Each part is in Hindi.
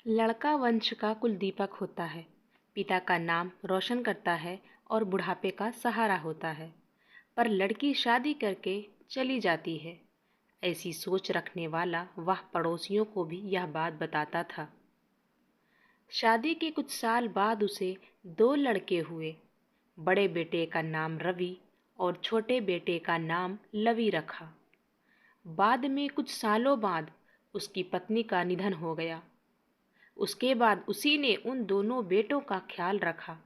लड़का वंश का कुलदीपक होता है। पिता का नाम रोशन करता है और बुढ़ापे का सहारा होता है। पर लड़की शादी करके चली जाती है। ऐसी सोच रखने वाला वह पड़ोसियों को भी यह बात बताता था। शादी के कुछ साल बाद उसे दो लड़के हुए। बड़े बेटे का नाम रवि और छोटे बेटे का नाम लवी रखा। बाद में कुछ सालों बाद उसकी पत्नी का निधन हो गया। उसके बाद उसी ने उन दोनों बेटों का ख्याल रखा।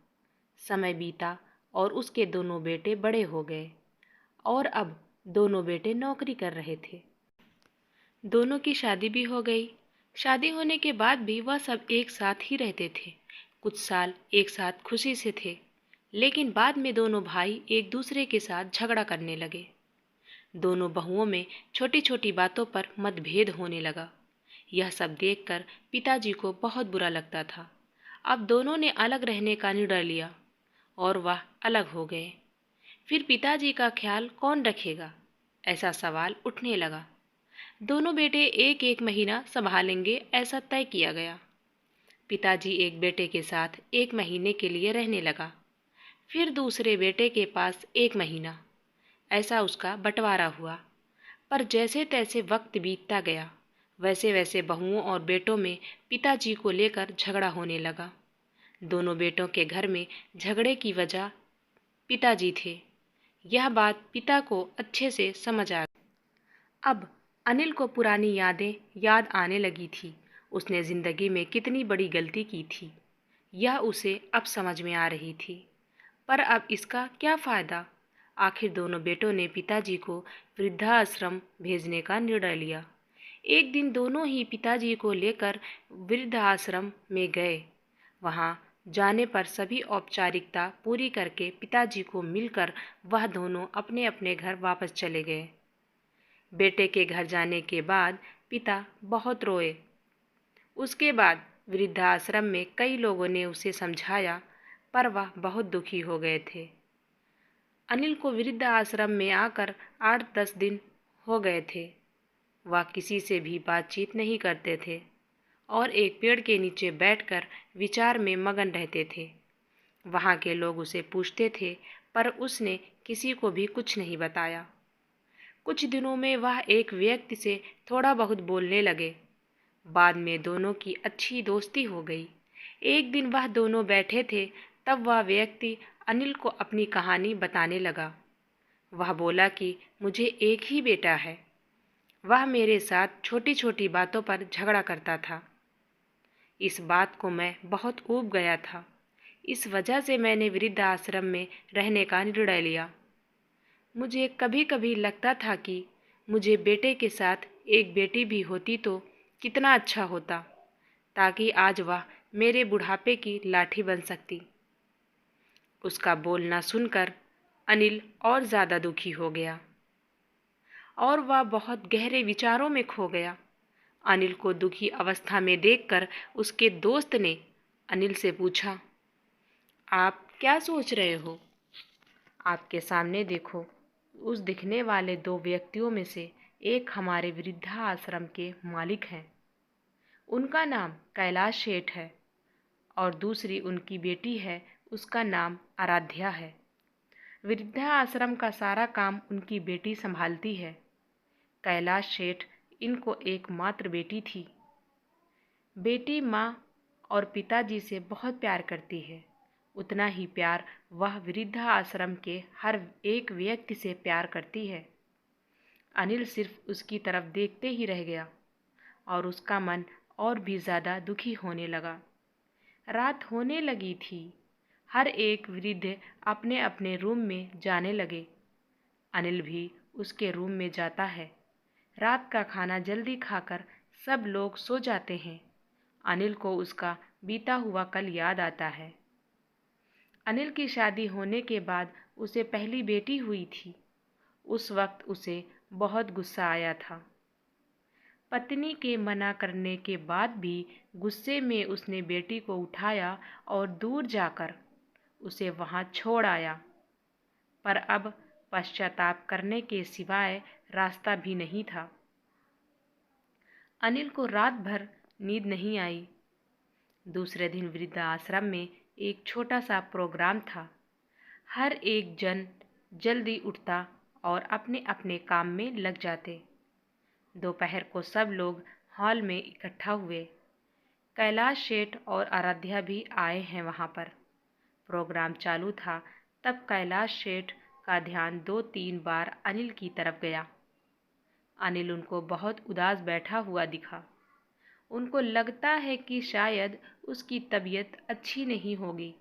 समय बीता और उसके दोनों बेटे बड़े हो गए और अब दोनों बेटे नौकरी कर रहे थे। दोनों की शादी भी हो गई। शादी होने के बाद भी वह सब एक साथ ही रहते थे। कुछ साल एक साथ खुशी से थे, लेकिन बाद में दोनों भाई एक दूसरे के साथ झगड़ा करने लगे। दोनों बहुओं में छोटी छोटी बातों पर मतभेद होने लगा। यह सब देखकर पिताजी को बहुत बुरा लगता था। अब दोनों ने अलग रहने का निर्णय लिया और वह अलग हो गए। फिर पिताजी का ख्याल कौन रखेगा, ऐसा सवाल उठने लगा। दोनों बेटे एक एक महीना संभालेंगे, ऐसा तय किया गया। पिताजी एक बेटे के साथ एक महीने के लिए रहने लगा, फिर दूसरे बेटे के पास एक महीना। ऐसा उसका बंटवारा हुआ। पर जैसे तैसे वक्त बीतता गया, वैसे वैसे बहुओं और बेटों में पिताजी को लेकर झगड़ा होने लगा। दोनों बेटों के घर में झगड़े की वजह पिताजी थे। यह बात पिता को अच्छे से समझ आ गई। अब अनिल को पुरानी यादें याद आने लगी थी। उसने जिंदगी में कितनी बड़ी गलती की थी, यह उसे अब समझ में आ रही थी। पर अब इसका क्या फायदा? आखिर दोनों बेटों ने पिताजी को वृद्धाश्रम भेजने का निर्णय लिया। एक दिन दोनों ही पिताजी को लेकर वृद्धाश्रम में गए। वहां जाने पर सभी औपचारिकता पूरी करके पिताजी को मिलकर वह दोनों अपने अपने घर वापस चले गए। बेटे के घर जाने के बाद पिता बहुत रोए। उसके बाद वृद्धाश्रम में कई लोगों ने उसे समझाया, पर वह बहुत दुखी हो गए थे। अनिल को वृद्धाश्रम में आकर 8-10 दिन हो गए थे। वह किसी से भी बातचीत नहीं करते थे और एक पेड़ के नीचे बैठकर विचार में मगन रहते थे। वहाँ के लोग उसे पूछते थे, पर उसने किसी को भी कुछ नहीं बताया। कुछ दिनों में वह एक व्यक्ति से थोड़ा बहुत बोलने लगे। बाद में दोनों की अच्छी दोस्ती हो गई। एक दिन वह दोनों बैठे थे, तब वह व्यक्ति अनिल को अपनी कहानी बताने लगा। वह बोला कि मुझे एक ही बेटा है। वह मेरे साथ छोटी छोटी बातों पर झगड़ा करता था। इस बात को मैं बहुत ऊब गया था। इस वजह से मैंने वृद्धाश्रम में रहने का निर्णय लिया। मुझे कभी कभी लगता था कि मुझे बेटे के साथ एक बेटी भी होती तो कितना अच्छा होता, ताकि आज वह मेरे बुढ़ापे की लाठी बन सकती। उसका बोलना सुनकर अनिल और ज़्यादा दुखी हो गया और वह बहुत गहरे विचारों में खो गया। अनिल को दुखी अवस्था में देखकर उसके दोस्त ने अनिल से पूछा, आप क्या सोच रहे हो? आपके सामने देखो, उस दिखने वाले दो व्यक्तियों में से एक हमारे वृद्धाश्रम के मालिक हैं। उनका नाम कैलाश सेठ है और दूसरी उनकी बेटी है, उसका नाम आराध्या है। वृद्धाश्रम का सारा काम उनकी बेटी संभालती है। कैलाश सेठ इनको एकमात्र बेटी थी। बेटी माँ और पिताजी से बहुत प्यार करती है। उतना ही प्यार वह वृद्धाश्रम के हर एक व्यक्ति से प्यार करती है। अनिल सिर्फ उसकी तरफ देखते ही रह गया और उसका मन और भी ज़्यादा दुखी होने लगा। रात होने लगी थी। हर एक वृद्ध अपने अपने रूम में जाने लगे। अनिल भी उसके रूम में जाता है। रात का खाना जल्दी खाकर सब लोग सो जाते हैं। अनिल को उसका बीता हुआ कल याद आता है। अनिल की शादी होने के बाद उसे पहली बेटी हुई थी। उस वक्त उसे बहुत गुस्सा आया था। पत्नी के मना करने के बाद भी गुस्से में उसने बेटी को उठाया और दूर जाकर उसे वहां छोड़ आया। पर अब पश्चाताप करने के सिवाय रास्ता भी नहीं था। अनिल को रात भर नींद नहीं आई। दूसरे दिन वृद्धाश्रम में एक छोटा सा प्रोग्राम था। हर एक जन जल्दी उठता और अपने अपने काम में लग जाते। दोपहर को सब लोग हॉल में इकट्ठा हुए। कैलाश सेठ और आराध्या भी आए हैं वहाँ पर। प्रोग्राम चालू था तब कैलाश सेठ का ध्यान 2-3 बार अनिल की तरफ गया। अनिल उनको बहुत उदास बैठा हुआ दिखा। उनको लगता है कि शायद उसकी तबीयत अच्छी नहीं होगी।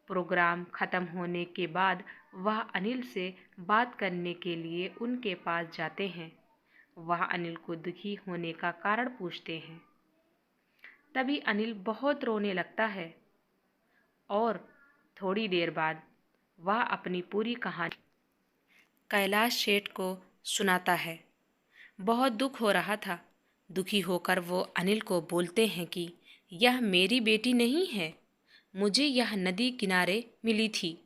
प्रोग्राम खत्म होने के बाद वह अनिल से बात करने के लिए उनके पास जाते हैं। वह अनिल को दुखी होने का कारण पूछते हैं। तभी अनिल बहुत रोने लगता है और थोड़ी देर बाद वह अपनी पूरी कहानी कैलाश सेठ को सुनाता है। बहुत दुख हो रहा था। दुखी होकर वो अनिल को बोलते हैं कि यह मेरी बेटी नहीं है, मुझे यह नदी किनारे मिली थी।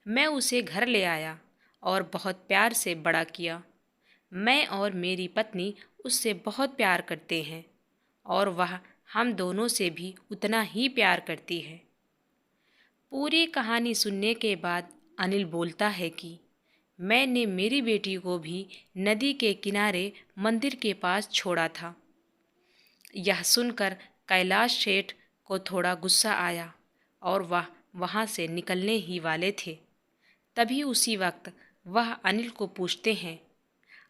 मैं उसे घर ले आया और बहुत प्यार से बड़ा किया। मैं और मेरी पत्नी उससे बहुत प्यार करते हैं और वह हम दोनों से भी उतना ही प्यार करती है। पूरी कहानी सुनने के बाद अनिल बोलता है कि मैंने मेरी बेटी को भी नदी के किनारे मंदिर के पास छोड़ा था। यह सुनकर कैलाश सेठ को थोड़ा गुस्सा आया और वह वहाँ से निकलने ही वाले थे। तभी उसी वक्त वह अनिल को पूछते हैं,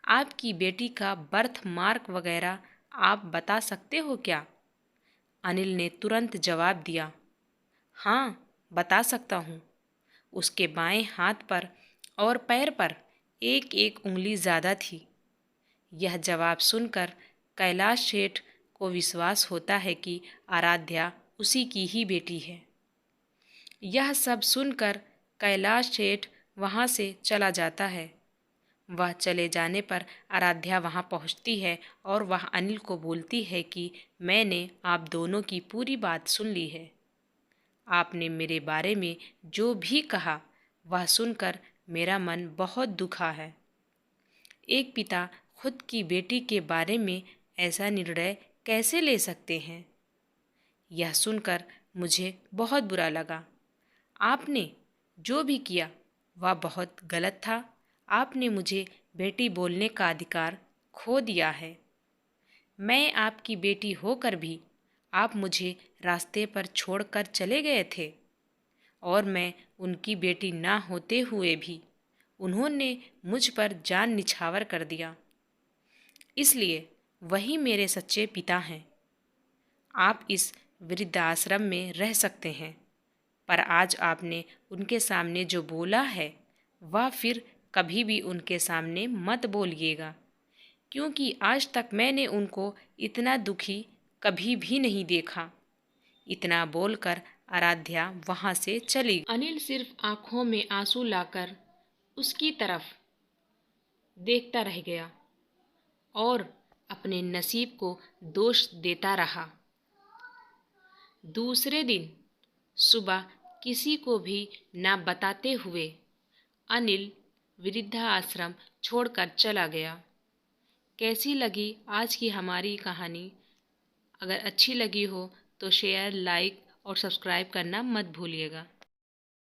आपकी बेटी का बर्थ मार्क वगैरह आप बता सकते हो क्या? अनिल ने तुरंत जवाब दिया, हाँ बता सकता हूँ। उसके बाएं हाथ पर और पैर पर एक एक उंगली ज़्यादा थी। यह जवाब सुनकर कैलाश सेठ को विश्वास होता है कि आराध्या उसी की ही बेटी है। यह सब सुनकर कैलाश सेठ वहाँ से चला जाता है। वह चले जाने पर आराध्या वहाँ पहुँचती है और वह अनिल को बोलती है कि मैंने आप दोनों की पूरी बात सुन ली है। आपने मेरे बारे में जो भी कहा वह सुनकर मेरा मन बहुत दुखा है। एक पिता खुद की बेटी के बारे में ऐसा निर्णय कैसे ले सकते हैं? यह सुनकर मुझे बहुत बुरा लगा। आपने जो भी किया वह बहुत गलत था। आपने मुझे बेटी बोलने का अधिकार खो दिया है। मैं आपकी बेटी होकर भी आप मुझे रास्ते पर छोड़कर चले गए थे और मैं उनकी बेटी ना होते हुए भी उन्होंने मुझ पर जान निछावर कर दिया। इसलिए वही मेरे सच्चे पिता हैं। आप इस वृद्धाश्रम में रह सकते हैं, पर आज आपने उनके सामने जो बोला है वह फिर कभी भी उनके सामने मत बोलिएगा, क्योंकि आज तक मैंने उनको इतना दुखी कभी भी नहीं देखा। इतना बोलकर आराध्या वहाँ से चली। अनिल सिर्फ आंखों में आंसू लाकर उसकी तरफ देखता रह गया और अपने नसीब को दोष देता रहा। दूसरे दिन सुबह किसी को भी ना बताते हुए अनिल वृद्धाश्रम छोड़कर चला गया। कैसी लगी आज की हमारी कहानी? अगर अच्छी लगी हो तो शेयर, लाइक और सब्सक्राइब करना मत भूलिएगा।